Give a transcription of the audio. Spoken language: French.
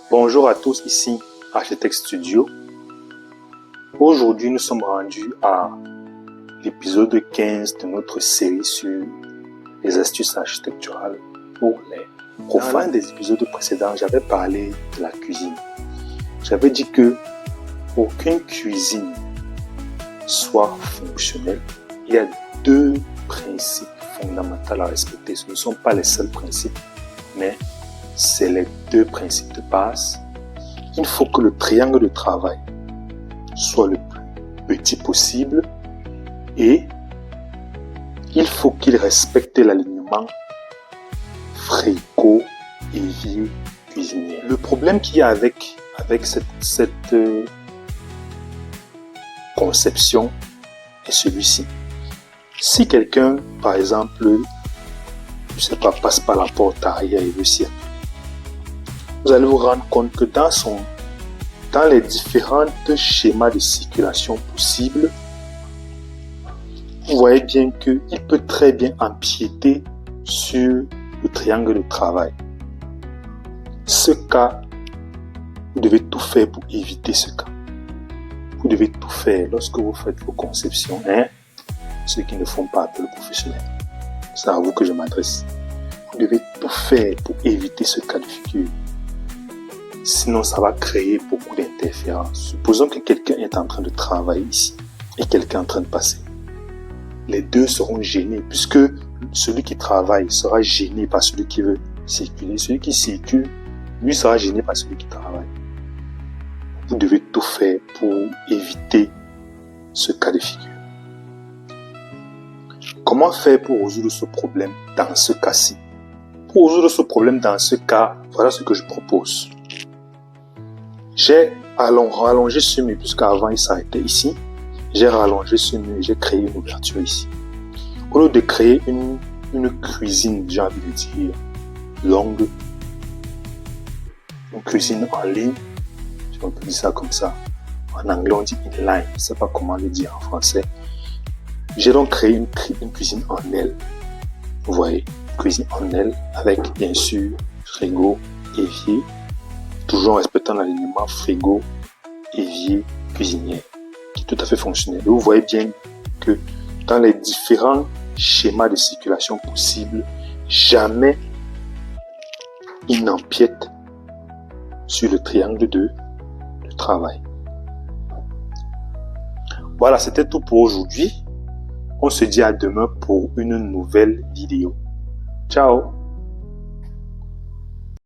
Bonjour à tous, ici Architecte Studio. Aujourd'hui, nous sommes rendus à l'épisode 15 de notre série sur les astuces architecturales pour les profs. Dans l'un des épisodes précédents, j'avais parlé de la cuisine. J'avais dit que pour qu'une cuisine soit fonctionnelle, il y a deux principes fondamentaux à respecter. Ce ne sont pas les seuls principes, mais c'est les deux principes de base. Il faut que le triangle de travail soit le plus petit possible et il faut qu'il respecte l'alignement frigo, évier, cuisinière. Le problème qu'il y a avec cette conception est celui-ci. Si quelqu'un, par exemple, je sais pas, passe par la porte arrière et veut circuler, vous allez vous rendre compte que dans les différents schémas de circulation possibles, vous voyez bien qu'il peut très bien empiéter sur le triangle de travail. Ce cas, vous devez tout faire pour éviter ce cas. Vous devez tout faire lorsque vous faites vos conceptions. Ceux qui ne font pas appel aux professionnels, c'est à vous que je m'adresse. Vous devez tout faire pour éviter ce cas de figure. Sinon, ça va créer beaucoup d'interférences. Supposons que quelqu'un est en train de travailler ici et quelqu'un est en train de passer. Les deux seront gênés puisque celui qui travaille sera gêné par celui qui veut circuler. Celui qui circule, lui, sera gêné par celui qui travaille. Vous devez tout faire pour éviter ce cas de figure. Comment faire pour résoudre ce problème dans ce cas-ci? Pour résoudre ce problème dans ce cas, voilà ce que je propose. J'ai rallongé ce mur, puisqu'avant il s'arrêtait ici. J'ai rallongé ce mur et j'ai créé une ouverture ici. Au lieu de créer une cuisine, j'ai envie de dire, longue, une cuisine en ligne, si on peut dire ça comme ça. En anglais, on dit inline, je ne sais pas comment le dire en français. J'ai donc créé une cuisine en L. Vous voyez, cuisine en L avec bien sûr frigo, évier, toujours en respectant l'alignement frigo, évier, cuisinière, qui est tout à fait fonctionnel. Et vous voyez bien que dans les différents schémas de circulation possibles, jamais il n'empiète sur le triangle de travail. Voilà, c'était tout pour aujourd'hui. On se dit à demain pour une nouvelle vidéo. Ciao!